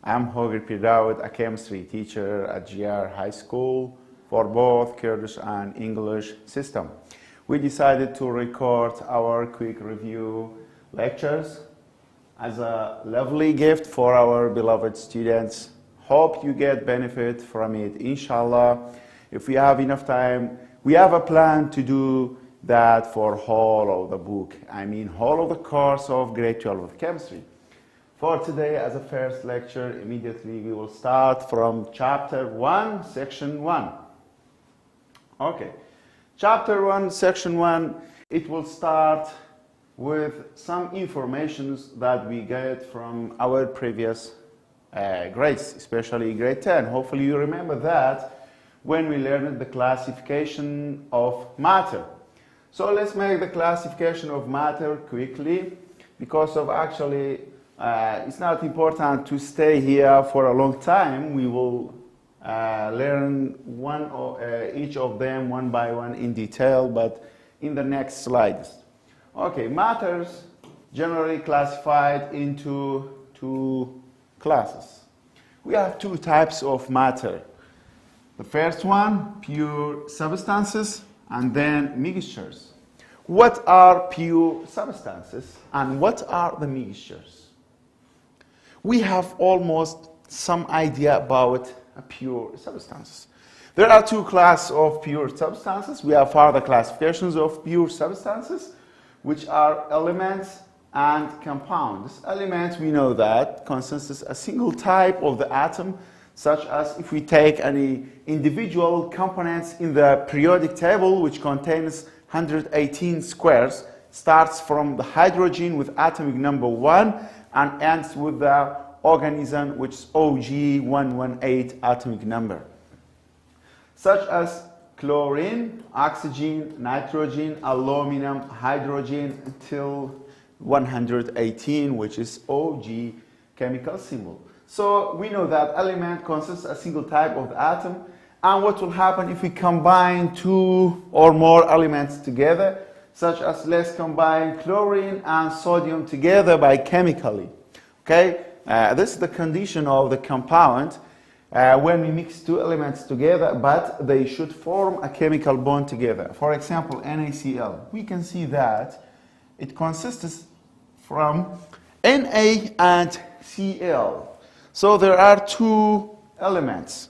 I'm م.هۆگر, a chemistry teacher at Zhyar High School for both Kurdish and English system. We decided to record our quick review lectures as a lovely gift for our beloved students. Hope you get benefit from it, inshallah. If we have enough time, we have a plan to do that for whole of the book. I mean whole of the course of grade 12 of chemistry. For today, as a first lecture, immediately we will start from chapter 1, section 1. Okay, chapter 1, section 1, it will start with some informations that we get from our previous grades, especially grade 10. Hopefully you remember that when we learned the classification of matter. So let's make the classification of matter quickly, because of actually it's not important to stay here for a long time. We will learn each of them one by one in detail, but in the next slides. Okay, matters generally classified into two classes. We have two types of matter. The first one, pure substances, and then mixtures. What are pure substances and what are the mixtures? We have almost some idea about pure substances. There are two classes of pure substances. We have further classifications of pure substances, which are elements and compounds. Elements, we know that, consists of a single type of the atom, such as if we take any individual components in the periodic table, which contains 118 squares, starts from the hydrogen with atomic number 1 and ends with the organism, which is OG118 atomic number. Such as chlorine, oxygen, nitrogen, aluminum, hydrogen, until 118, which is OG chemical symbol. So we know that element consists of a single type of the atom, and what will happen if we combine two or more elements together, such as let's combine chlorine and sodium together by chemically. Okay, this is the condition of the compound when we mix two elements together, but they should form a chemical bond together. For example, NaCl. We can see that it consists from Na and Cl. So there are two elements.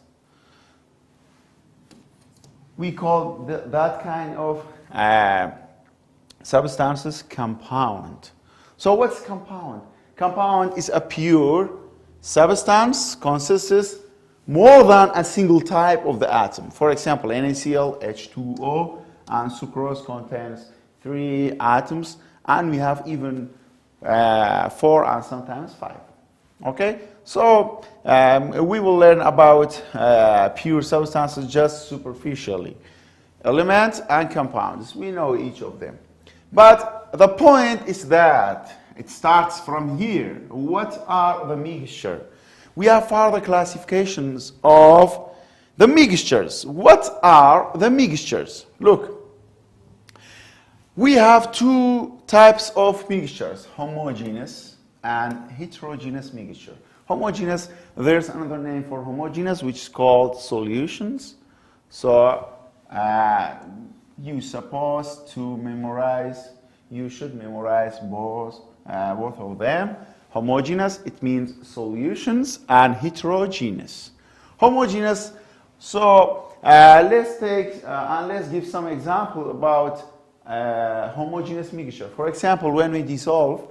We call that kind of substances compound. So what's compound? Compound is a pure substance, consists more than a single type of the atom. For example, NaCl, H2O, and sucrose contains 3 atoms, and we have even 4 and sometimes 5. Okay, so we will learn about pure substances just superficially. Elements and compounds, we know each of them. But the point is that it starts from here. What are the mixtures? We have further classifications of the mixtures. What are the mixtures? Look, we have two types of mixtures, homogeneous and heterogeneous mixture. Homogeneous, there's another name for homogeneous, which is called solutions. So you should memorize both of them. Homogeneous, it means solutions, and heterogeneous. Homogeneous, so let's take and let's give some example about homogeneous mixture. For example, when we dissolve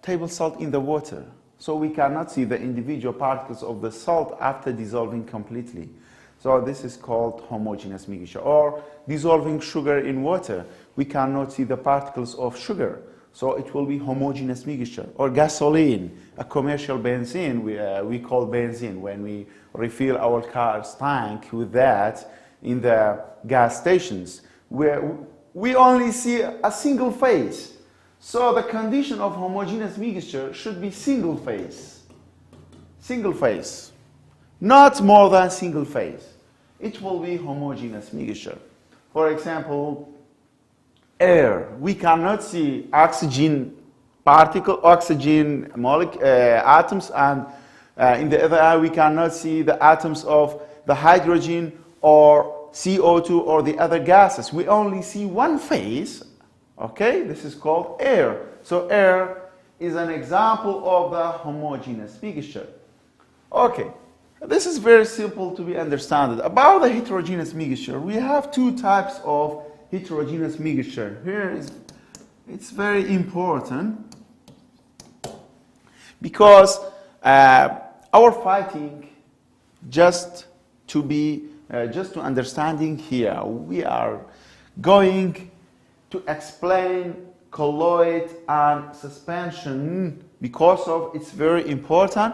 table salt in the water, so we cannot see the individual particles of the salt after dissolving completely. So this is called homogeneous mixture. Or dissolving sugar in water, we cannot see the particles of sugar. So it will be homogeneous mixture. Or gasoline, a commercial benzene, we call benzene when we refill our car's tank with that in the gas stations, where we only see a single phase. So the condition of homogeneous mixture should be single phase. Single phase. Not more than single phase. It will be homogeneous mixture. For example, air. We cannot see oxygen particle, oxygen atoms, and in the other eye we cannot see the atoms of the hydrogen or CO2 or the other gases. We only see one phase, okay? This is called air. So air is an example of the homogeneous mixture. Okay, this is very simple to be understood. About the heterogeneous mixture, we have two types of heterogeneous mixture. Here is, it's very important because our fighting just to understanding here, we are going to explain colloid and suspension because of it's very important.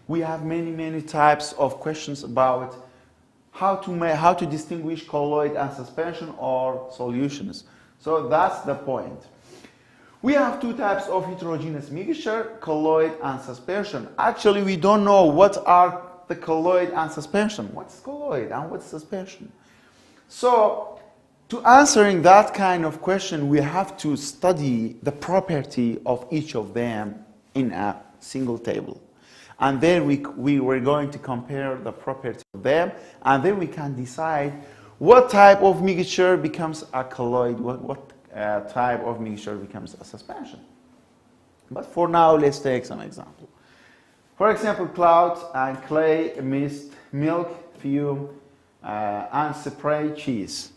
We have many types of questions about how to distinguish colloid and suspension or solutions. So that's the point. We have two types of heterogeneous mixture, colloid and suspension. Actually, we don't know what are the colloid and suspension. What's colloid and what's suspension? So, to answering that kind of question, we have to study the property of each of them in a single table. And then we were going to compare the property of them, and then we can decide what type of mixture becomes a colloid, what type of mixture becomes a suspension. But for now, let's take some example. For example, clouds and clay, mist, milk, fume, and spray cheese.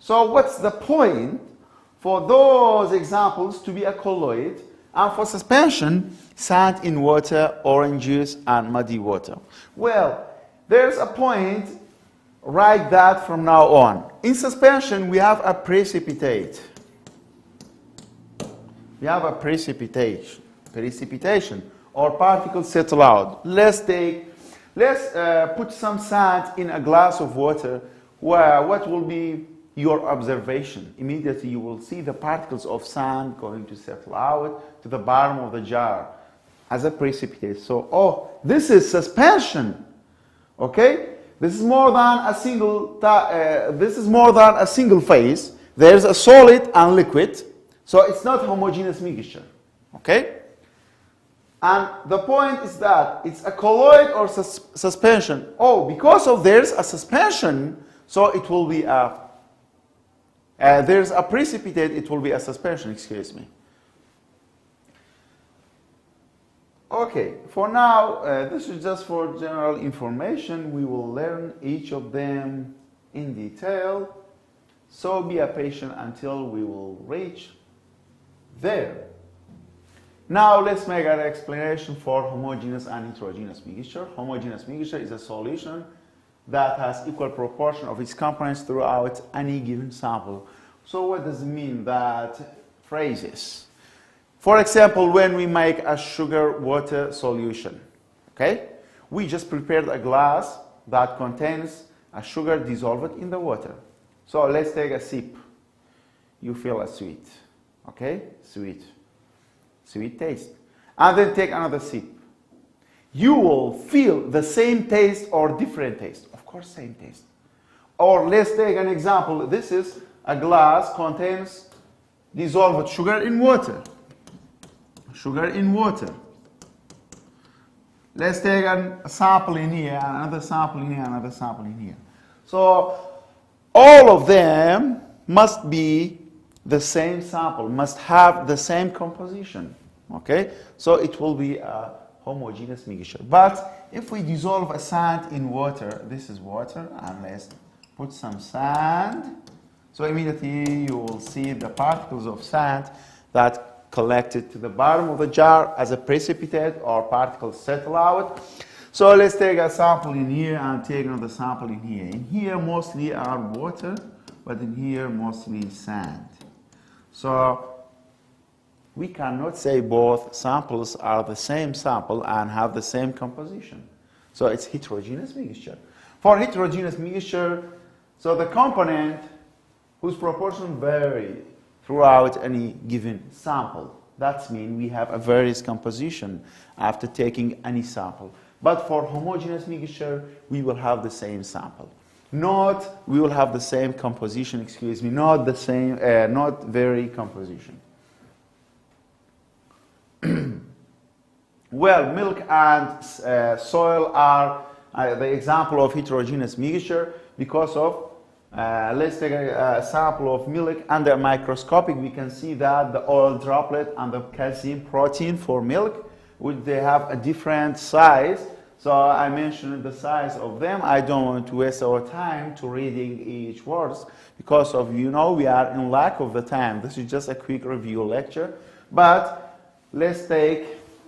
So what's the point for those examples to be a colloid, and for suspension, sand in water, orange juice, and muddy water? Well, there's a point. Write that from now on. In suspension, we have a precipitate. We have a precipitation, or particles settle out. Let's put some sand in a glass of water. What will be your observation? Immediately you will see the particles of sand going to settle out to the bottom of the jar as a precipitate. So, oh, this is suspension. Okay? This is more than a single phase. There's a solid and liquid, so it's not homogeneous mixture. Okay? And the point is that it's a colloid or suspension. Oh, because of there's a suspension, so it will be a there's a precipitate, it will be a suspension, excuse me. Okay, for now, this is just for general information. We will learn each of them in detail. So be patient until we will reach there. Now let's make an explanation for homogeneous and heterogeneous mixture. Homogeneous mixture is a solution that has equal proportion of its components throughout any given sample. So what does it mean, that phrases? For example, when we make a sugar-water solution, okay? We just prepared a glass that contains a sugar dissolved in the water. So let's take a sip. You feel a sweet, okay? Sweet taste. And then take another sip. You will feel the same taste or different taste. Of course, same taste. Or let's take an example. This is a glass contains dissolved sugar in water. Sugar in water. Let's take a sample in here, another sample in here, another sample in here. So all of them must be the same sample, must have the same composition. Okay? So it will be a homogeneous mixture. But if we dissolve a sand in water, this is water, and let's put some sand. So immediately you will see the particles of sand that collected to the bottom of the jar as a precipitate, or particles settle out. So let's take a sample in here and take another sample in here. In here mostly are water, but in here mostly sand. So we cannot say both samples are the same sample and have the same composition. So it's heterogeneous mixture. For heterogeneous mixture, so the component whose proportion vary throughout any given sample. That means we have a various composition after taking any sample. But for homogeneous mixture, we will have the same sample. We will have the same composition, excuse me, not the same, not vary composition. Well, milk and soil are the example of heterogeneous mixture because of, let's take a sample of milk under a microscopic. We can see that the oil droplet and the calcium protein for milk, they have a different size. So I mentioned the size of them. I don't want to waste our time to reading each words because of, we are in lack of the time. This is just a quick review lecture. But let's take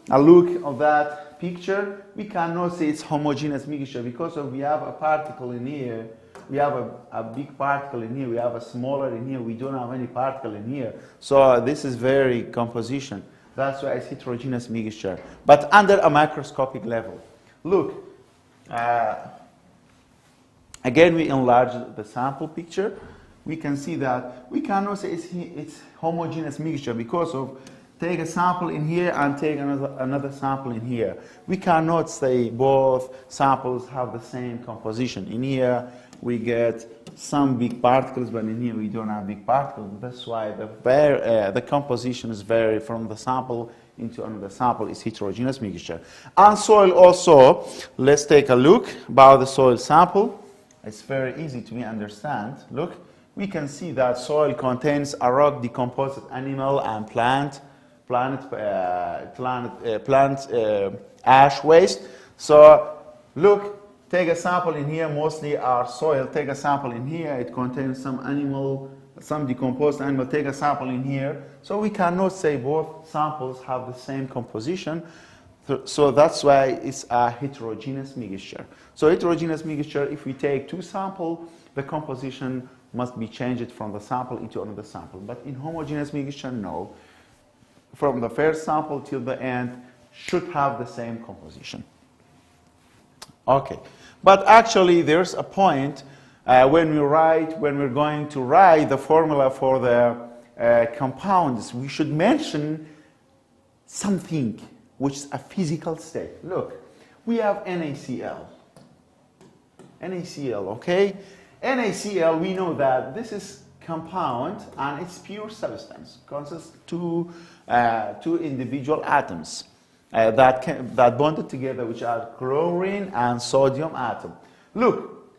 a look at that picture. We cannot say it's homogeneous mixture because we have a particle in here. We have a big particle in here. We have a smaller in here. We don't have any particle in here. So this is very composition. That's why it's heterogeneous mixture. But under a microscopic level. Look, again we enlarge the sample picture. We can see that we cannot say it's homogeneous mixture because of take a sample in here and take another sample in here. We cannot say both samples have the same composition. In here we get some big particles, but in here we don't have big particles. That's why the compositions vary from the sample into another sample. Is heterogeneous mixture. And soil also, let's take a look about the soil sample. It's very easy to understand. Look, we can see that soil contains a rock decomposed animal and plant ash waste. So look, take a sample in here, mostly our soil. Take a sample in here, it contains some animal, some decomposed animal. Take a sample in here. So we cannot say both samples have the same composition. So that's why it's a heterogeneous mixture. So heterogeneous mixture, if we take two samples, the composition must be changed from the sample into another sample. But in homogeneous mixture, no. From the first sample till the end should have the same composition. Okay, but actually there's a point when we're going to write the formula for the compounds, we should mention something which is a physical state. Look, we have NaCl. NaCl, okay? NaCl, we know that this is compound and it's pure substance. Consists two individual atoms that bonded together, which are chlorine and sodium atom. Look,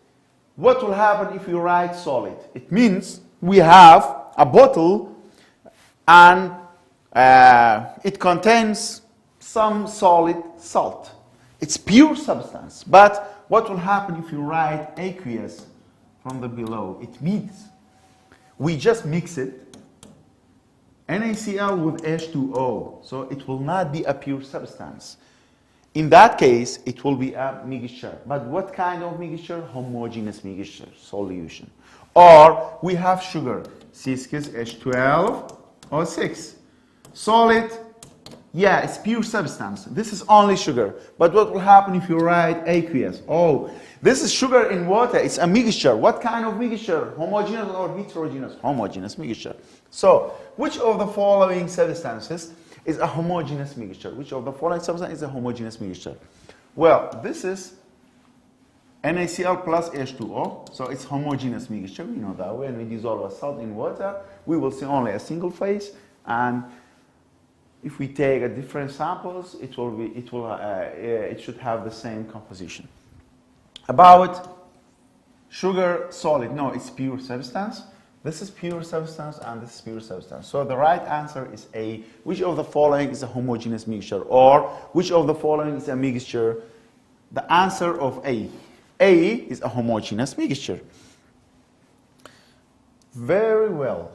what will happen if you write solid? It means we have a bottle and it contains some solid salt. It's pure substance. But what will happen if you write aqueous from the below? It means we just mix it, NaCl with H2O, so it will not be a pure substance. In that case, it will be a mixture. But what kind of mixture? Homogeneous mixture, solution. Or we have sugar, C6H12O6. Solid, yeah, it's pure substance. This is only sugar. But what will happen if you write aqueous? Oh, this is sugar in water. It's a mixture. What kind of mixture? Homogeneous or heterogeneous? Homogeneous mixture. So, which of the following substances is a homogeneous mixture? Which of the following substances is a homogeneous mixture? Well, this is NaCl plus H2O. So it's homogeneous mixture. We know that when we dissolve a salt in water, we will see only a single phase. And if we take a different samples, it should have the same composition. About sugar solid, no, it's pure substance. This is pure substance and this is pure substance. So the right answer is A. Which of the following is a homogeneous mixture? Or which of the following is a mixture? The answer of A. A is a homogeneous mixture. Very well.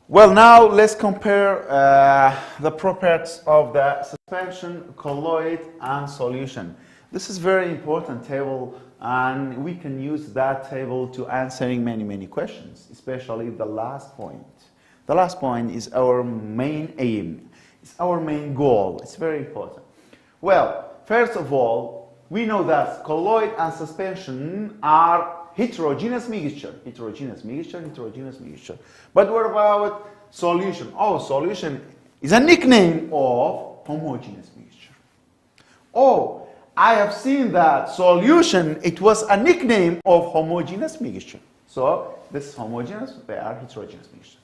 Well, now let's compare the properties of the suspension, colloid, and solution. This is very important table, and we can use that table to answering many questions, especially the last point. The last point is our main aim. It's our main goal. It's very important. Well, first of all, we know that colloid and suspension are heterogeneous mixture. Heterogeneous mixture, heterogeneous mixture. But what about solution? Oh, solution is a nickname of homogeneous mixture. Oh, I have seen that solution, it was a nickname of homogeneous mixture. So this is homogeneous, they are heterogeneous mixture.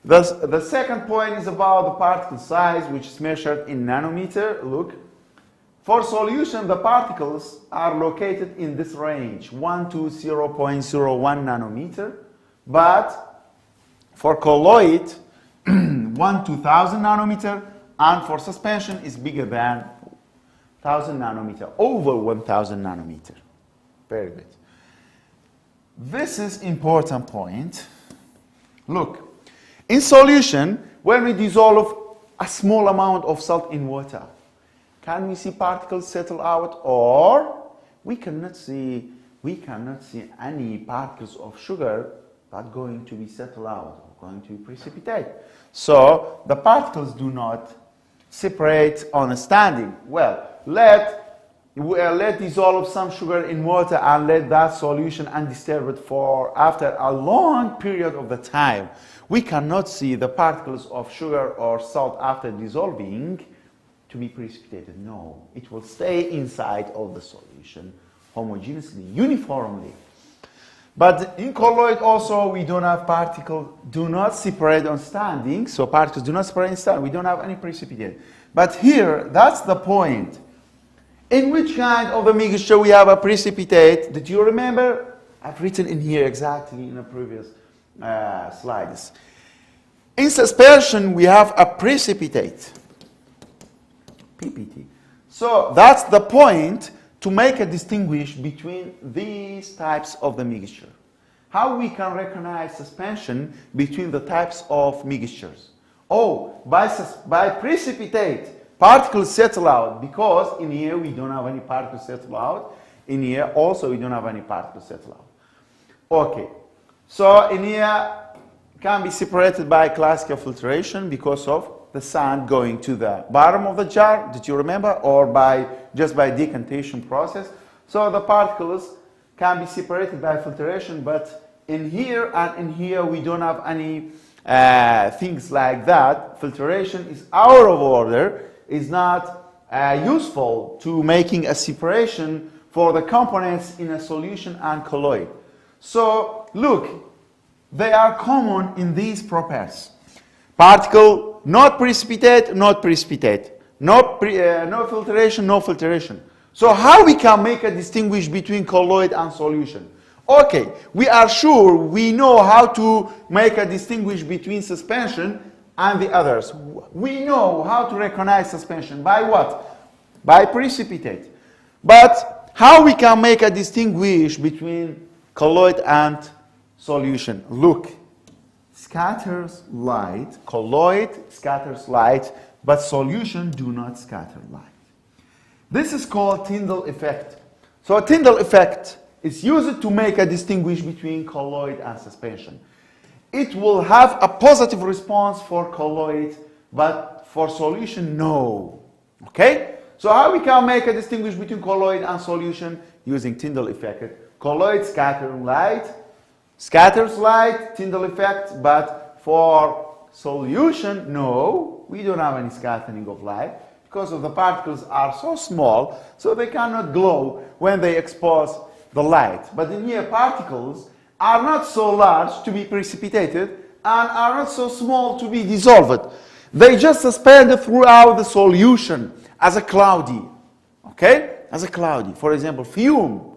The second point is about the particle size, which is measured in nanometer. Look, for solution, the particles are located in this range, 1 to 0.01 nanometer. But for colloid, 1 to 1,000 nanometer, and for suspension is bigger than 1,000 nanometer, over 1,000 nanometer. Very good. This is important point. Look, in solution, when we dissolve a small amount of salt in water, can we see particles settle out, or we cannot see any particles of sugar that going to be settled out or going to be precipitate? So the particles do not separate on a standing. Well, let dissolve some sugar in water and let that solution undisturbed for after a long period of the time. We cannot see the particles of sugar or salt after dissolving to be precipitated. No, it will stay inside of the solution homogeneously, uniformly. But in colloid also we don't have particles, do not separate on standing, so particles do not separate on standing, we don't have any precipitate. But here, that's the point. In which kind of a mixture we have a precipitate? Did you remember? I've written in here exactly in the previous slides. In suspension we have a precipitate, PPT. So that's the point to make a distinguish between these types of the mixture. How we can recognize suspension between the types of mixtures? Oh, by precipitate, particles settle out, because in here we don't have any particles settle out. In here also we don't have any particles settle out. Okay, so in here can be separated by classical filtration because of the sand going to the bottom of the jar, did you remember? Or just by decantation process. So the particles can be separated by filtration, but in here and in here we don't have any things like that. Filtration is out of order, is not useful to making a separation for the components in a solution and colloid. So look, they are common in these properties. Particle not precipitate, not precipitate. No filtration, no filtration. So how we can make a distinguish between colloid and solution? Okay, we are sure we know how to make a distinguish between suspension and the others. We know how to recognize suspension. By what? By precipitate. But how we can make a distinguish between colloid and solution? Look, scatters light, colloid scatters light, but solution do not scatter light. This is called Tyndall effect. So a Tyndall effect is used to make a distinguish between colloid and suspension. It will have a positive response for colloid, but for solution, no. Okay? So how we can make a distinguish between colloid and solution? Using Tyndall effect. Colloid scattering light, scatters light, Tyndall effect, but for solution, no, we don't have any scattering of light because of the particles are so small, so they cannot glow when they expose the light. But in here, particles are not so large to be precipitated and are not so small to be dissolved. They just suspend throughout the solution as a cloudy, okay? As a cloudy. For example, fume.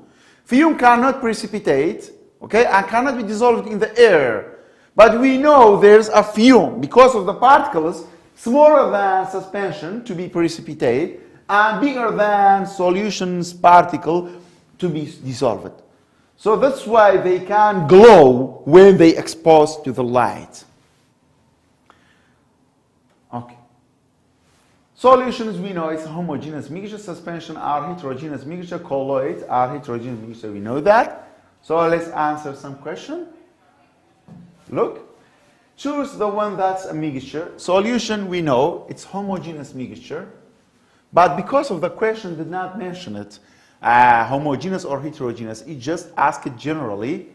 Fume cannot precipitate, okay, and cannot be dissolved in the air. But we know there's a fume because of the particles smaller than suspension to be precipitate and bigger than solution's particle to be dissolved. So that's why they can glow when they expose to the light. Okay. Solutions we know is homogeneous mixture, suspension are heterogeneous mixture, colloids are heterogeneous mixture, we know that. So let's answer some question. Look, choose the one that's a mixture. Solution we know it's homogeneous mixture, but because of the question did not mention it, homogeneous or heterogeneous, it just asked it generally,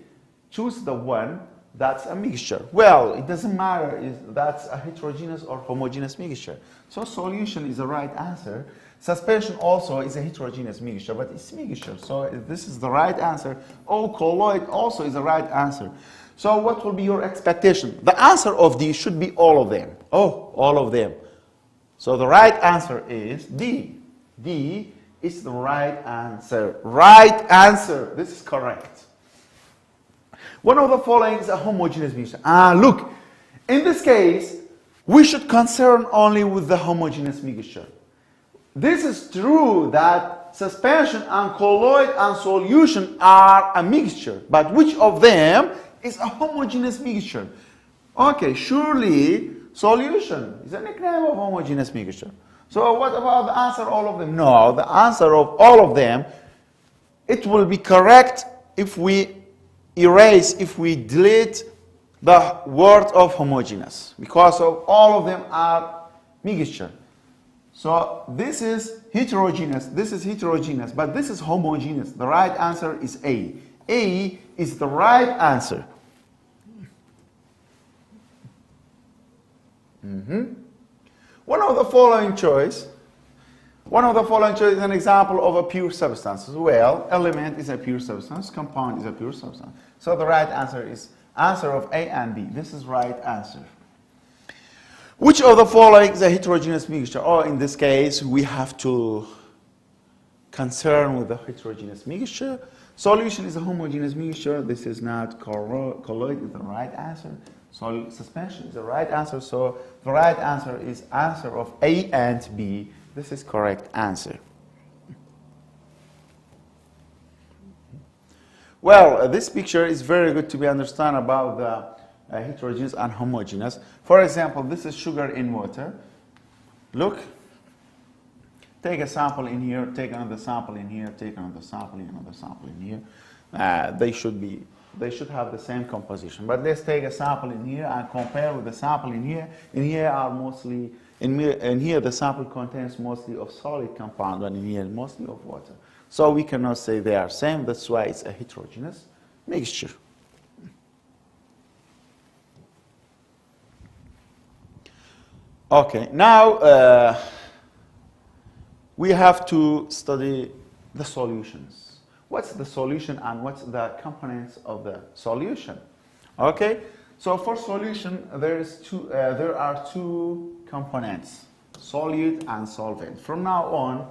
choose the one that's a mixture. Well, it doesn't matter if that's a heterogeneous or homogeneous mixture. So solution is the right answer. Suspension also is a heterogeneous mixture, but it's mixture, so this is the right answer. Oh, colloid also is the right answer. So what will be your expectation? The answer of D should be all of them. Oh, all of them. So the right answer is D. D is the right answer. Right answer. This is correct. One of the following is a homogeneous mixture. Look, in this case, we should concern only with the homogeneous mixture. This is true that suspension and colloid and solution are a mixture, but which of them is a homogeneous mixture? Okay, surely solution is a nickname of homogeneous mixture. So what about the answer all of them? No, the answer of all of them, it will be correct if we erase, if we delete the word of homogeneous, because of all of them are mixture. So this is heterogeneous, but this is homogeneous. The right answer is A. A is the right answer. One of the following choice is an example of a pure substance. Well, element is a pure substance, compound is a pure substance. So the right answer is answer of A and B. This is right answer. Which of the following is a heterogeneous mixture? Or in this case, we have to concern with the heterogeneous mixture. Solution is a homogeneous mixture. This is not colloid is the right answer. Suspension is the right answer. So the right answer is answer of A and B. This is correct answer. Well, this picture is very good to be understand about the heterogeneous and homogeneous. For example, this is sugar in water. Look, take a sample in here, take another sample in here, take another sample in another sample in here. They should have the same composition. But let's take a sample in here and compare with the sample in here. In here are mostly in here the sample contains mostly of solid compound, and in here mostly of water. So we cannot say they are same. That's why it's a heterogeneous mixture. Okay, now we have to study the solutions. What's the solution and what's the components of the solution? Okay, so for solution there are two components, solute and solvent. From now on,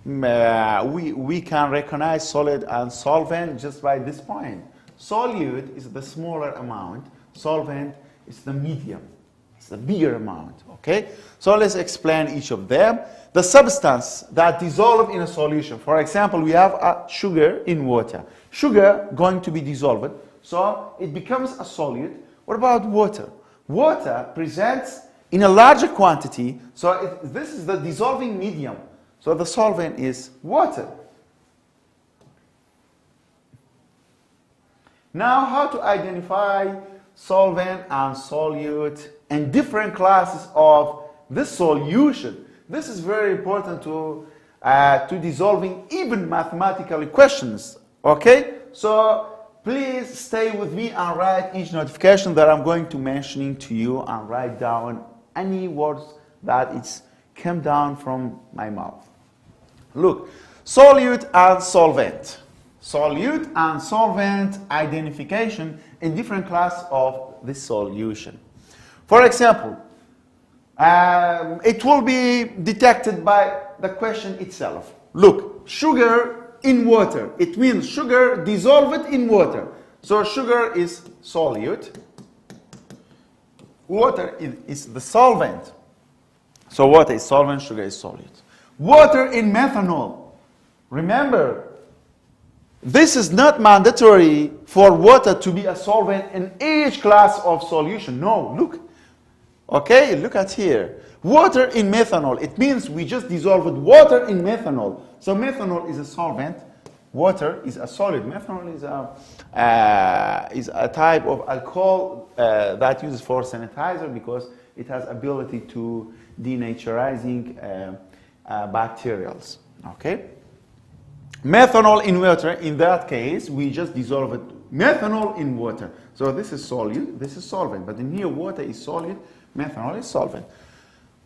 we can recognize solid and solvent just by this point. Solute is the smaller amount, solvent is the medium. It's the bigger amount, okay? So let's explain each of them. The substance that dissolve in a solution. For example, we have a sugar in water. Sugar going to be dissolved, so it becomes a solute. What about water? Water presents in a larger quantity, so this is the dissolving medium. So the solvent is water. Now, how to identify solvent and solute and different classes of this solution? This is very important to dissolving even mathematical equations. Okay, so please stay with me and write each notification that I'm going to mentioning to you, and write down any words that it's come down from my mouth. Look, solute and solvent. Solute and solvent identification in different class of this solution. For example, it will be detected by the question itself. Look, sugar in water. It means sugar dissolved in water. So sugar is solute. Water is the solvent. So water is solvent, sugar is solute. Water in methanol. Remember, this is not mandatory for water to be a solvent in each class of solution. No, look. Okay, look at here. Water in methanol. It means we just dissolved water in methanol. So methanol is a solvent. Water is a solid. Methanol is a type of alcohol that uses for sanitizer because it has ability to denaturizing bacterials. Okay. Methanol in water. In that case, we just dissolved methanol in water. So this is solute. This is solvent. But in here, water is solid. Methanol is solvent.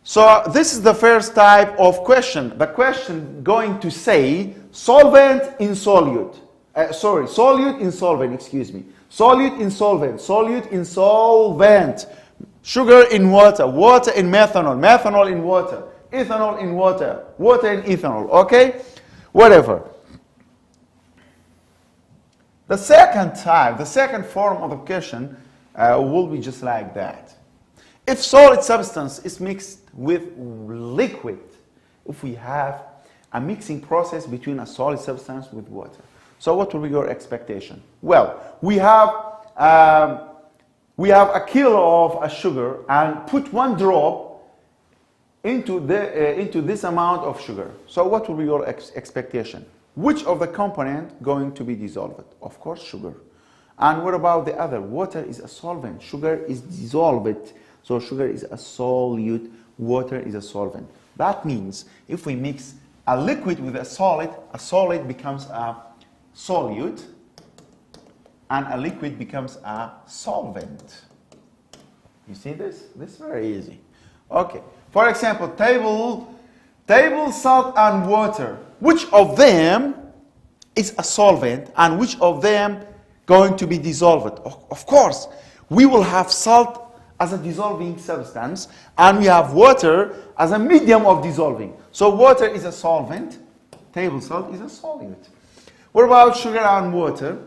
So this is the first type of question. The question going to say solvent in solute. Solute in solvent, excuse me. Solute in solvent, solute in solvent. Sugar in water, water in methanol, methanol in water, ethanol in water, water in ethanol, okay? Whatever. The second type, the second form of the question will be just like that. If solid substance is mixed with liquid, if we have a mixing process between a solid substance with water. So what will be your expectation? Well, we have a kilo of a sugar and put 1 drop into this amount of sugar. So what will be your expectation? Which of the component going to be dissolved? Of course, sugar. And what about the other? Water is a solvent. Sugar is dissolved. So sugar is a solute. Water is a solvent. That means if we mix a liquid with a solid becomes a solute, and a liquid becomes a solvent. You see this? This is very easy. Okay. For example, table salt and water. Which of them is a solvent and which of them going to be dissolved? Of course, we will have salt as a dissolving substance and we have water as a medium of dissolving. So water is a solvent, table salt is a solute. What about sugar and water?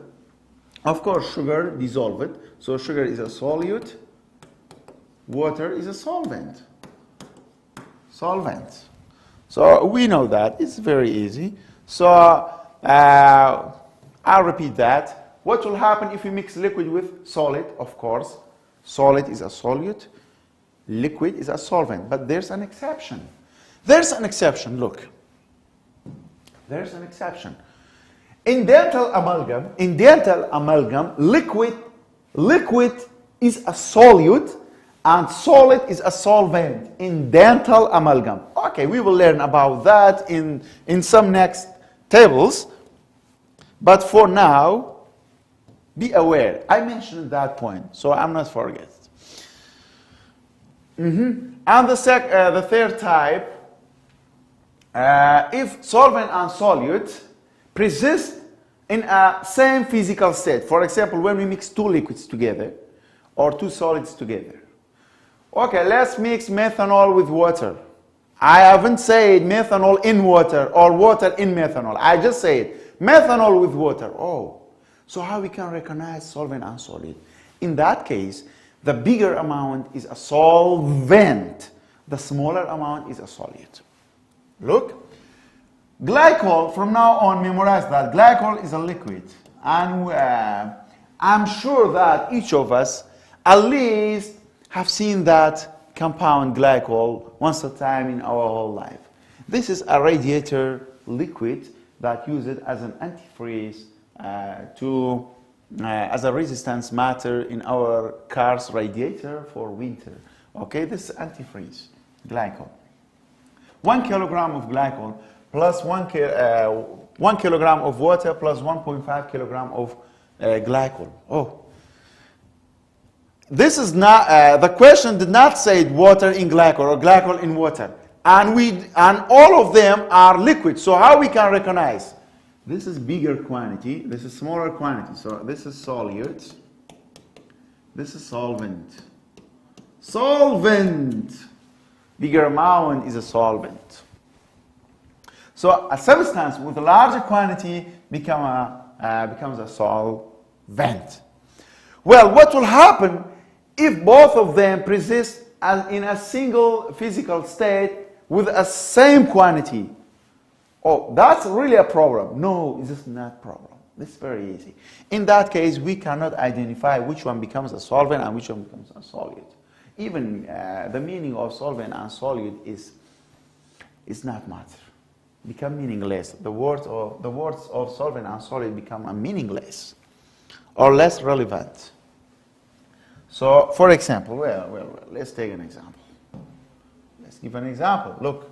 Of course, sugar dissolved. So sugar is a solute, water is a solvent. Solvent. So we know that. It's very easy. So I'll repeat that. What will happen if we mix liquid with solid? Of course, solid is a solute, liquid is a solvent. But there's an exception. There's an exception. Look. There's an exception. In dental amalgam, liquid is a solute and solid is a solvent in dental amalgam. Okay, we will learn about that in some next tables. But for now, be aware. I mentioned that point, so I'm not forget. And the third type, if solvent and solute persist in a same physical state. For example, when we mix 2 liquids together or 2 solids together. Okay, let's mix methanol with water. I haven't said methanol in water or water in methanol. I just said methanol with water. Oh, so how we can recognize solvent and solid? In that case, the bigger amount is a solvent. The smaller amount is a solute. Look. Glycol, from now on, memorize that. Glycol is a liquid. And I'm sure that each of us at least have seen that compound glycol once a time in our whole life. This is a radiator liquid that uses as an antifreeze as a resistance matter in our car's radiator for winter. Okay, this is antifreeze, glycol. 1 kilogram of glycol plus 1 kilogram of water plus 1.5 kilogram of glycol. Oh, this is not, the question did not say water in glycol or glycol in water. And all of them are liquid. So how we can recognize? This is bigger quantity, this is smaller quantity. So this is solute, this is solvent. Solvent. Bigger amount is a solvent. So a substance with a larger quantity becomes a solvent. Well, what will happen if both of them persist in a single physical state with a same quantity? Oh, that's really a problem. No, this is not a problem. This is very easy. In that case, we cannot identify which one becomes a solvent and which one becomes a solute. Even the meaning of solvent and solute is not matter. Become meaningless. The words of solvent and solid become meaningless or less relevant. So, for example, well, let's take an example. Let's give an example. Look,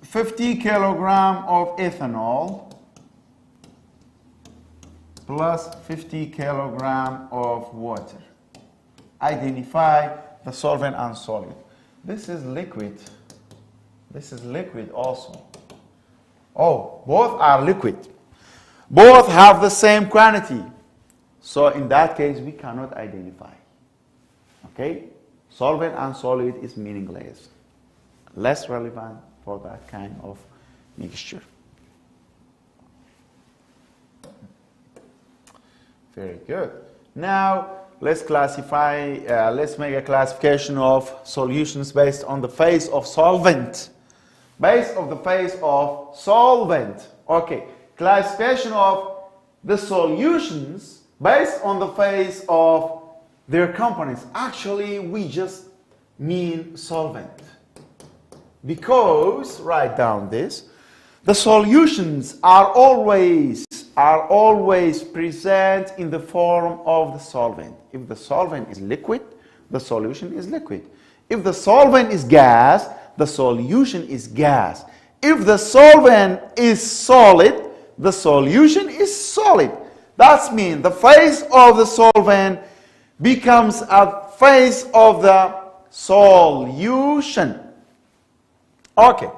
50 kilogram of ethanol plus 50 kilogram of water. Identify the solvent and solute. This is liquid. This is liquid also. Oh, both are liquid. Both have the same quantity. So in that case, we cannot identify. Okay? Solvent and solid is meaningless. Less relevant for that kind of mixture. Very good. Now, let's classify, let's make a classification of solutions based on the phase of solvent. Based on the phase of solvent. Okay. Classification of the solutions based on the phase of their components. Actually, we just mean solvent. Because, write down this, the solutions are always present in the form of the solvent. If the solvent is liquid, the solution is liquid. If the solvent is gas, the solution is gas. If the solvent is solid, the solution is solid. That means the phase of the solvent becomes a phase of the solution. Okay.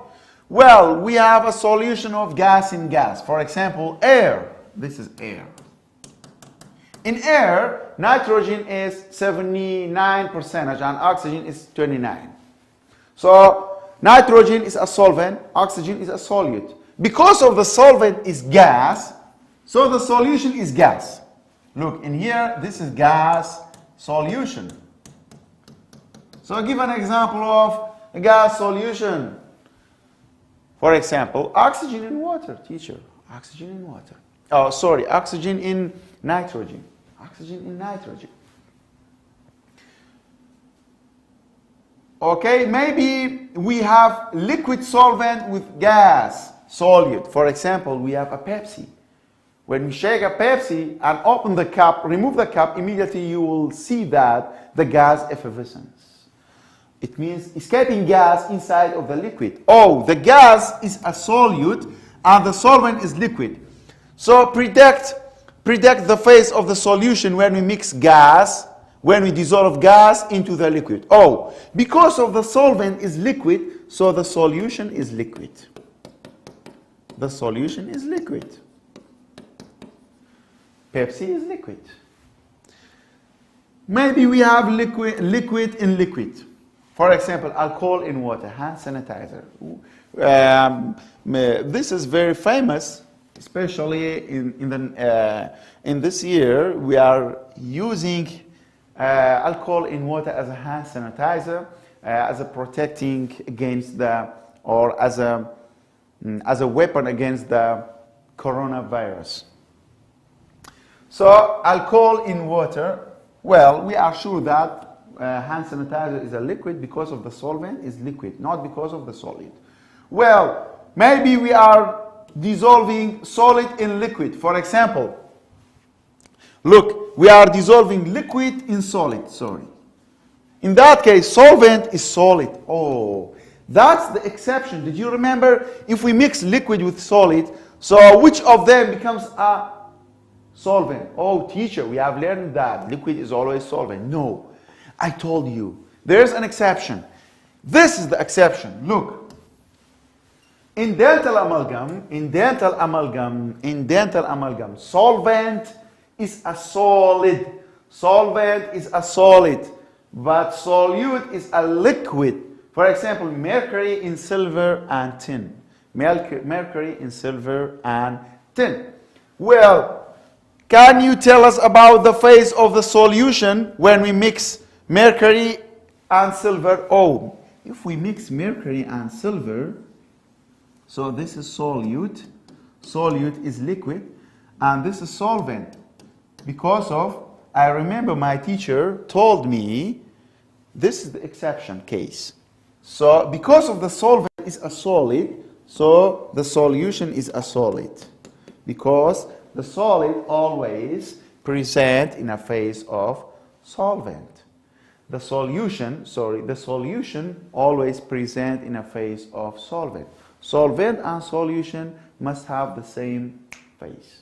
Well, we have a solution of gas in gas. For example, air. This is air. In air, nitrogen is 79% and oxygen is 29%. So, nitrogen is a solvent, oxygen is a solute. Because of the solvent is gas, so the solution is gas. Look, in here, this is gas solution. So, give an example of a gas solution. For example, oxygen in water, teacher. Oxygen in water. Oh, sorry, oxygen in nitrogen. Oxygen in nitrogen. Okay, maybe we have liquid solvent with gas solute. For example, we have a Pepsi. When we shake a Pepsi and open the cup, remove the cup, immediately you will see that the gas effervescence. It means escaping gas inside of the liquid. Oh, the gas is a solute and the solvent is liquid. So predict the phase of the solution when we mix gas, when we dissolve gas into the liquid. Oh, because of the solvent is liquid, so the solution is liquid. The solution is liquid. Pepsi is liquid. Maybe we have liquid in liquid. For example, alcohol in water, hand sanitizer. This is very famous, especially in this year. We are using alcohol in water as a hand sanitizer, as a protecting against the, or as a weapon against the coronavirus. So, alcohol in water, well, we are sure that hand sanitizer is a liquid because of the solvent is liquid, not because of the solid. Well, maybe we are dissolving solid in liquid. For example, look, we are dissolving liquid in solid, sorry. In that case, solvent is solid. Oh, that's the exception. Did you remember? If we mix liquid with solid, so which of them becomes a solvent? Oh, teacher, we have learned that liquid is always solvent. No. I told you, there's an exception. This is the exception. Look, in dental amalgam, solvent is a solid. Solvent is a solid, but solute is a liquid. For example, mercury in silver and tin. Mercury in silver and tin. Well, can you tell us about the phase of the solution when we mix mercury and silver? Oh, if we mix mercury and silver, so this is solute. Solute is liquid, and this is solvent. Because of, I remember my teacher told me, this is the exception case. So, because of the solvent is a solid, so the solution is a solid. Because the solid always present in a phase of solvent. The solution always present in a phase of solvent. Solvent and solution must have the same phase.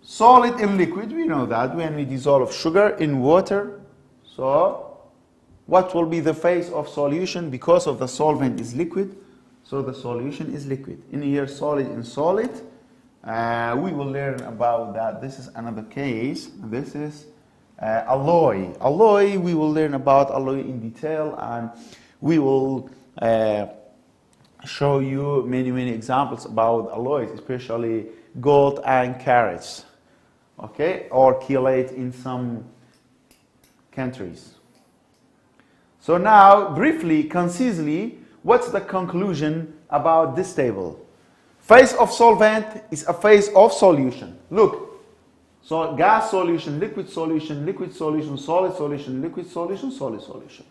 Solid in liquid, we know that when we dissolve sugar in water, so what will be the phase of solution because of the solvent is liquid? So the solution is liquid. In here, solid and solid. We will learn about that. This is another case. This is alloy. Alloy, we will learn about alloy in detail, and we will show you many examples about alloys, especially gold and carats, okay, or chelate in some countries. So now, briefly, concisely, what's the conclusion about this table? Phase of solvent is a phase of solution. Look, so gas solution, liquid solution, solid solution, liquid solution, solid solution.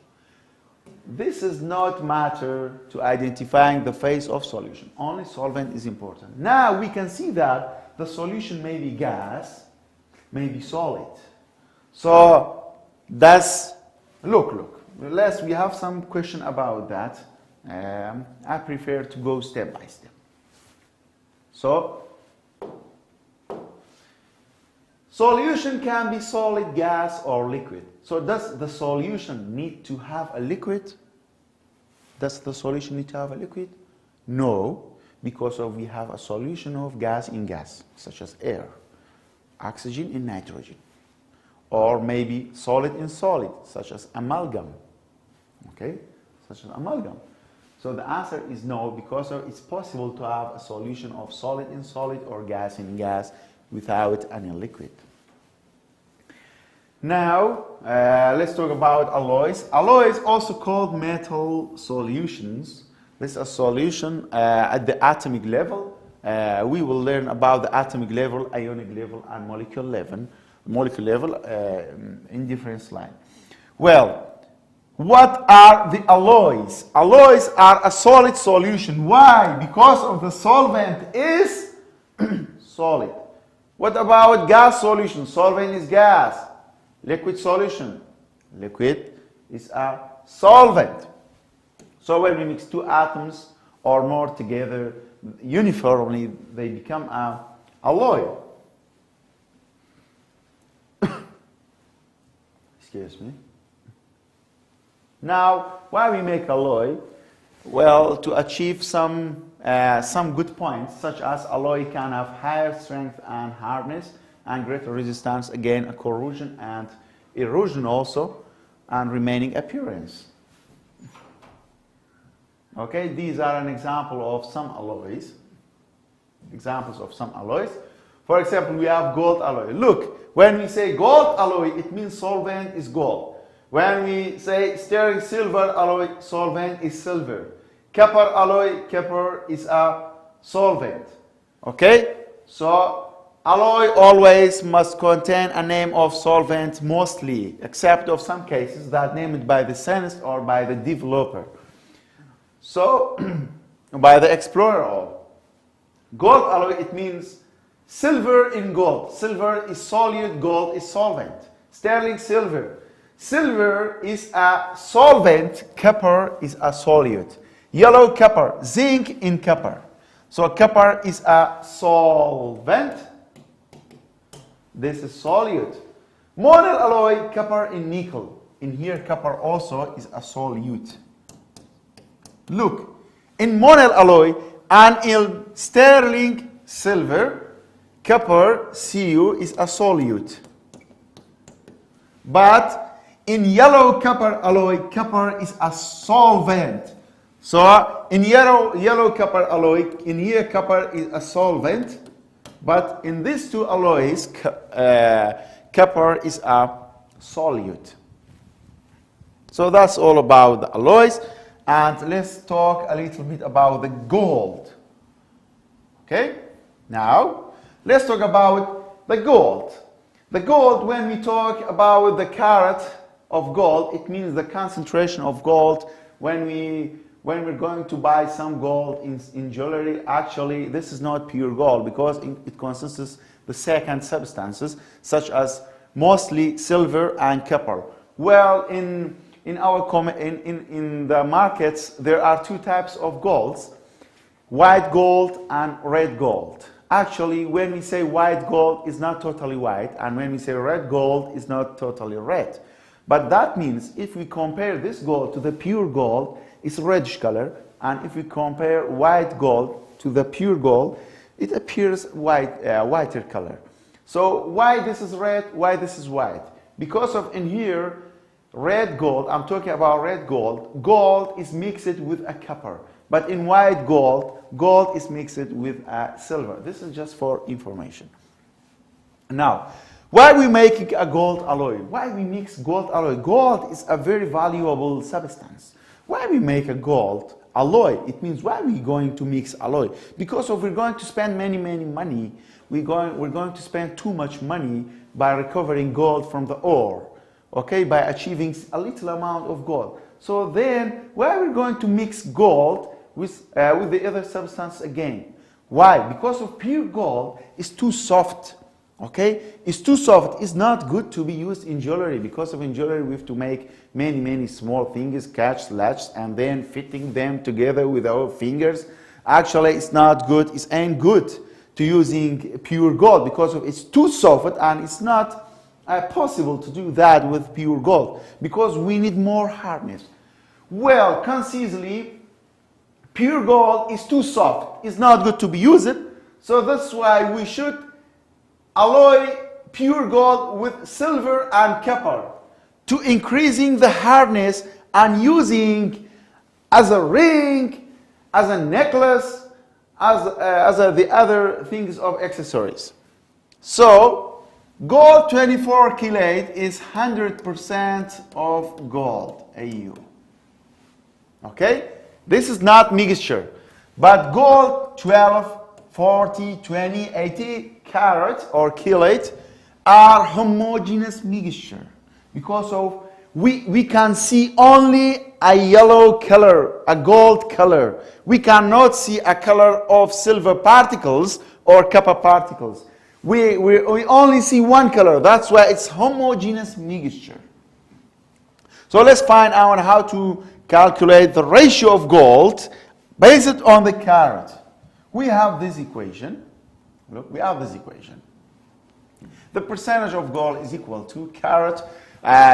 This does not matter to identifying the phase of solution. Only solvent is important. Now we can see that the solution may be gas, may be solid. So that's, look. Unless we have some question about that, I prefer to go step by step. So, solution can be solid, gas, or liquid. So does the solution need to have a liquid? Does the solution need to have a liquid? No, because we have a solution of gas in gas, such as air, oxygen in nitrogen, or maybe solid in solid, such as amalgam. Okay, such as amalgam. So the answer is no, because it's possible to have a solution of solid in solid or gas in gas without any liquid. Now, let's talk about alloys. Alloys, also called metal solutions. This is a solution at the atomic level. We will learn about the atomic level, ionic level, and molecular level in different slides. Well, what are the alloys? Alloys are a solid solution. Why? Because of the solvent is solid. What about gas solution? Solvent is gas. Liquid solution. Liquid is a solvent. So when we mix two atoms or more together uniformly, they become an alloy. Excuse me. Now, why we make alloy? Well, to achieve some good points, such as alloy can have higher strength and hardness and greater resistance against corrosion and erosion also, and remaining appearance. Okay, these are an example of some alloys. Examples of some alloys. For example, we have gold alloy. Look, when we say gold alloy, it means solvent is gold. When we say sterling silver alloy, solvent is silver. Copper alloy, copper is a solvent. Okay? So, alloy always must contain a name of solvent mostly, except of some cases that named by the scientist or by the developer. So, by the explorer. Gold alloy, it means silver in gold. Silver is solid, gold is solvent. Sterling silver. Silver is a solvent, copper is a solute. Yellow copper, zinc in copper. So copper is a solvent. This is solute. Monel alloy, copper in nickel. In here, copper also is a solute. Look, in monel alloy and in sterling silver, copper, Cu, is a solute. But in yellow copper alloy, copper is a solvent. So in yellow copper alloy, in here copper is a solvent, but in these two alloys, copper is a solute. So that's all about the alloys, and let's talk a little bit about the gold. Okay? Now, let's talk about the gold. The gold, when we talk about the carat of gold, it means the concentration of gold. When we're going to buy some gold in jewelry, actually this is not pure gold, because it consists of the second substances, such as mostly silver and copper. Well, in the markets there are two types of golds: white gold and red gold. Actually, when we say white gold, it's not totally white, and when we say red gold, it's not totally red. But that means if we compare this gold to the pure gold, it's reddish color, And if we compare white gold to the pure gold, it appears whiter color. So why this is red, why this is white? Because of in here, red gold, I'm talking about red gold, gold is mixed with a copper. But in white gold, gold is mixed with silver. This is just for information. Now, why we make a gold alloy? Why we mix gold alloy? Gold is a very valuable substance. Why we make a gold alloy? It means why we going to mix alloy? Because if we're going to spend many money, we're going to spend too much money by recovering gold from the ore, okay, by achieving a little amount of gold. So then, why we're going to mix gold with the other substance again? Why? Because of pure gold is too soft. Okay, it's too soft. It's not good to be used in jewelry. Because of in jewelry, we have to make many small things, catch, latch, and then fitting them together with our fingers. Actually, it's not good. It ain't good to using pure gold because of it's too soft, and it's not possible to do that with pure gold because we need more hardness. Well, concisely, pure gold is too soft. It's not good to be used. So that's why we should alloy pure gold with silver and copper to increasing the hardness and using as a ring, as a necklace, as the other things of accessories. So gold 24 karat is 100% of gold AU. Okay, this is not mixture, but gold 12, 40, 20, 80 carat or karat are homogeneous mixture because of we can see only a yellow color, a gold color. We cannot see a color of silver particles or copper particles. We only see one color. That's why it's homogeneous mixture. So let's find out how to calculate the ratio of gold based on the carat. We have this equation. Look, we have this equation. The percentage of gold is equal to carat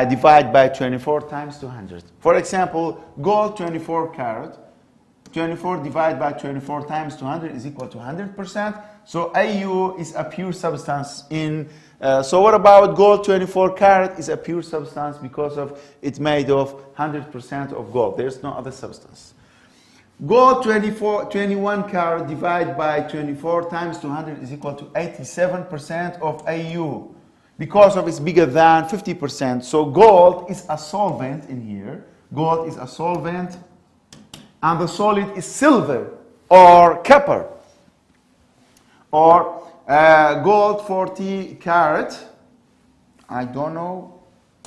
divided by 24 times 200. For example, gold 24 carat, 24 divided by 24 times 200 is equal to 100%. So AU is a pure substance in. So what about gold 24 carat is a pure substance because of it's made of 100% of gold. There's no other substance. Gold 21 carat divided by 24 times 200 is equal to 87% of AU because of it's bigger than 50%. So gold is a solvent in here. Gold is a solvent and the solid is silver or copper. Or gold 40 carat. I don't know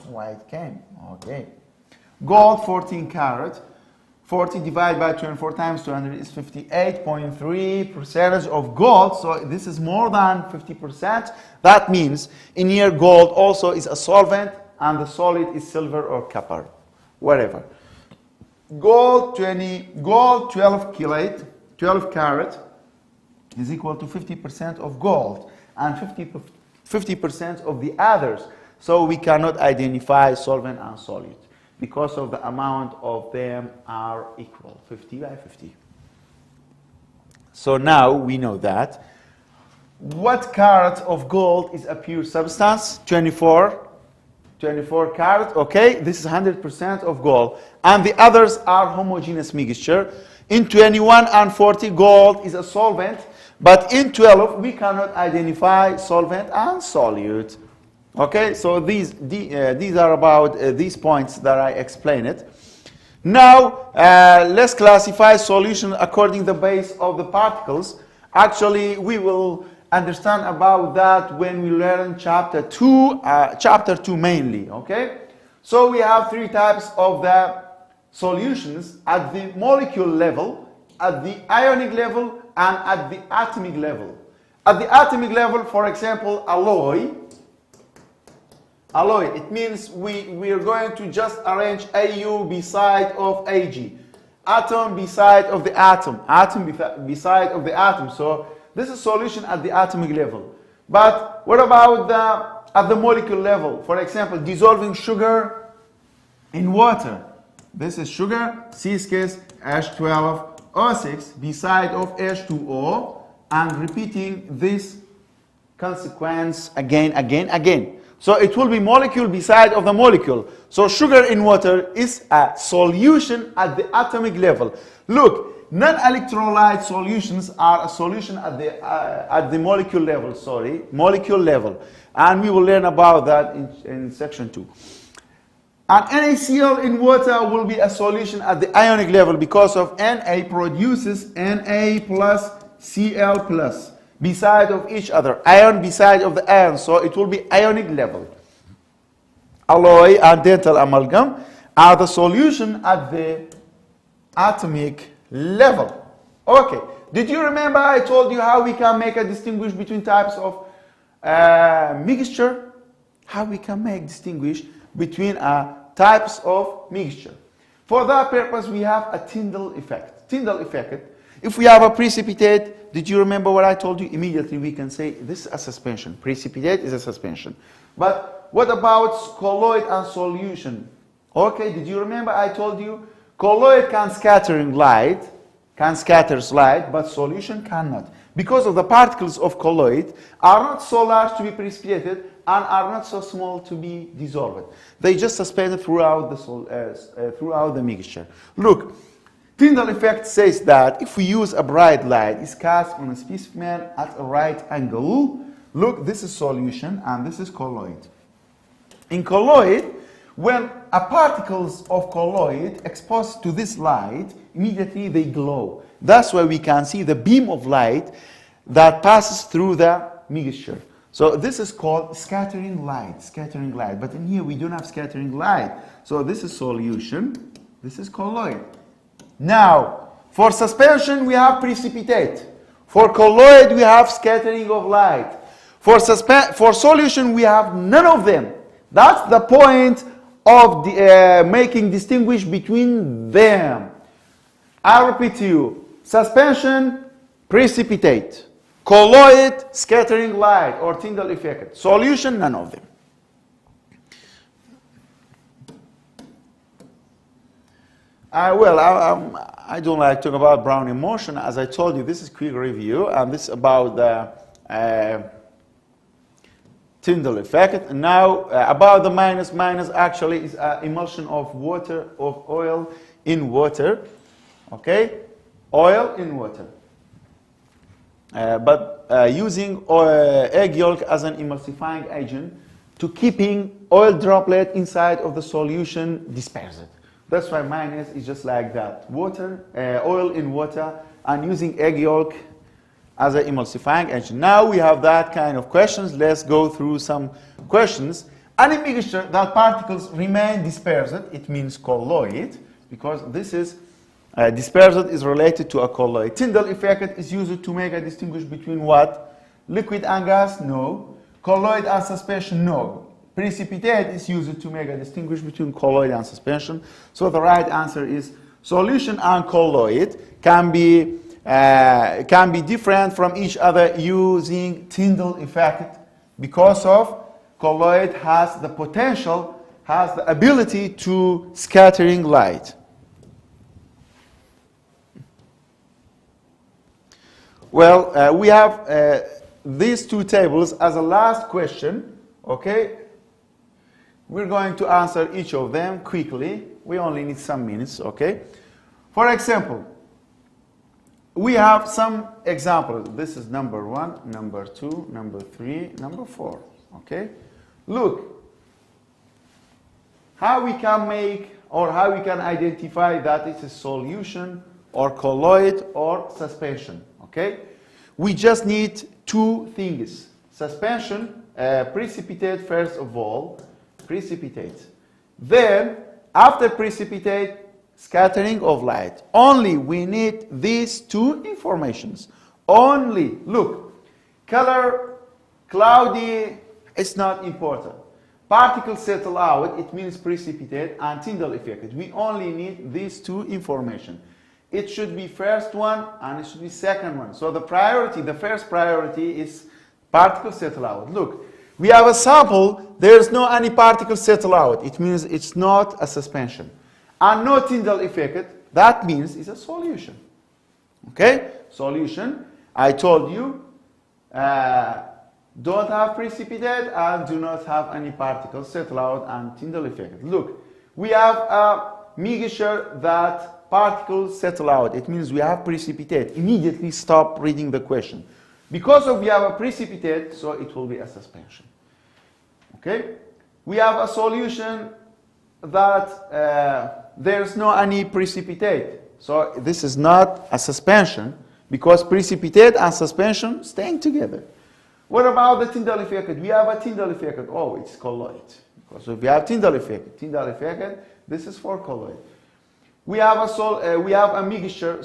why it came. Okay. Gold 14 carat. 40 divided by 24 times 200 is 58.3% of gold. So this is more than 50%. That means in here gold also is a solvent and the solid is silver or copper, whatever. Gold 12 carat is equal to 50% of gold and 50% of the others. So we cannot identify solvent and solid, because of the amount of them are equal, 50 by 50. So now we know that. What carat of gold is a pure substance? 24 carat, okay? This is 100% of gold. And the others are homogeneous mixture. In 21 and 40, gold is a solvent. But in 12, we cannot identify solvent and solute. Okay, so these are about these points that I explained. Now, let's classify solution according to the base of the particles. Actually, we will understand about that when we learn chapter 2 mainly, okay? So we have three types of the solutions at the molecule level, at the ionic level, and at the atomic level. At the atomic level, for example, alloy, it means we are going to just arrange AU beside of AG. Atom beside of the atom. Atom beside of the atom. So this is solution at the atomic level. But what about at the molecule level? For example, dissolving sugar in water. This is sugar, cis H12O6 beside of H2O, and repeating this consequence again. So it will be molecule beside of the molecule. So sugar in water is a solution at the atomic level. Look, non-electrolyte solutions are a solution at the molecule level, molecule level. And we will learn about that in section 2. And NaCl in water will be a solution at the ionic level because of Na produces Na plus Cl plus beside of each other, ion beside of the ion, so it will be ionic level. Alloy and dental amalgam are the solution at the atomic level. Okay, did you remember I told you how we can make a distinguish between types of mixture? How we can make distinguish between types of mixture. For that purpose we have a Tyndall effect. Tyndall effect, if we have a precipitate, did you remember what I told you? Immediately we can say this is a suspension. Precipitate is a suspension. But what about colloid and solution? Okay, did you remember I told you colloid can scatter light, but solution cannot. Because of the particles of colloid are not so large to be precipitated and are not so small to be dissolved. They just suspended throughout the mixture. Look, Tyndall effect says that if we use a bright light, it's cast on a specimen at a right angle. Look, this is solution and this is colloid. In colloid, when particles of colloid exposed to this light, immediately they glow. That's why we can see the beam of light that passes through the mixture. So this is called scattering light. But in here we don't have scattering light. So this is solution, this is colloid. Now, for suspension we have precipitate. For colloid we have scattering of light. For solution we have none of them. That's the point of making distinguish between them. I repeat to you, suspension, precipitate. Colloid, scattering light or Tyndall effect. Solution, none of them. I don't like to talk about Brownian motion. As I told you, this is quick review, and this is about the Tyndall effect. And now, about the minus actually is emulsion of oil in water. Okay, oil in water. But using egg yolk as an emulsifying agent to keeping oil droplet inside of the solution dispersed. That's why minus is just like that. Water, oil in water, and using egg yolk as an emulsifying agent. Now we have that kind of questions. Let's go through some questions. Any mixture that particles remain dispersed, it means colloid, because this is dispersed is related to a colloid. Tyndall effect is used to make a distinguish between what? Liquid and gas? No. Colloid and suspension? No. Precipitate is used to make a distinguish between colloid and suspension. So the right answer is solution and colloid can be different from each other using Tyndall effect because of colloid has the potential, has the ability to scattering light. Well, we have these two tables as a last question, okay? We're going to answer each of them quickly. We only need some minutes, okay? For example, we have some examples. This is number 1, number 2, number 3, number 4, okay? Look, how we can make or how we can identify that it's a solution or colloid or suspension, okay? We just need two things. Suspension, precipitate first of all, precipitate. Then, after precipitate, scattering of light. Only we need these two informations. Only, look, color, cloudy, it's not important. Particles settle out, it means precipitate, and Tyndall effect. We only need these two information. It should be first one and it should be second one. So the priority, the first priority is particles settle out. Look, we have a sample, there's no any particles settle out. It means it's not a suspension. and no Tyndall effect, that means it's a solution. Okay? Solution, I told you, don't have precipitate and do not have any particles settle out and Tyndall effect. Look, we have a mixture that particles settle out. It means we have precipitate. Immediately stop reading the question. Because of we have a precipitate, so it will be a suspension. Okay? We have a solution that there's no any precipitate. So this is not a suspension because precipitate and suspension staying together. What about the Tyndall effect? We have a Tyndall effect. Oh, it's colloid. Because if we have Tyndall effect, this is for colloid. We have a mixture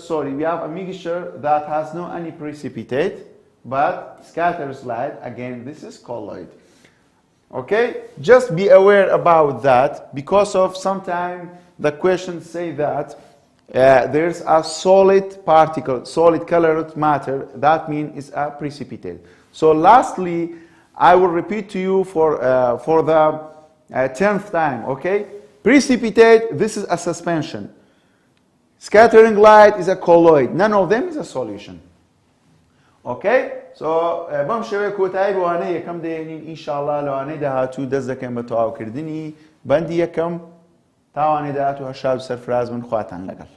that has no any precipitate, but scatters light. Again, this is colloid. Okay, just be aware about that because of sometimes the questions say that there's a solid particle, solid colored matter. That means it's a precipitate. So lastly, I will repeat to you for the 10th time. Okay, precipitate. This is a suspension. Scattering light is a colloid. None of them is a solution. Okay? So بەم شێوەیە کۆتایی بۆ وانەی یەکەم دێنین ئینشاءالله لە وانەی داهاتوو دەست دەکەین بە تەواوکردنی بەندی یەکەم تا وانەی داهاتوو هەشاد و سەرفراز بن خواتان لەگەڵ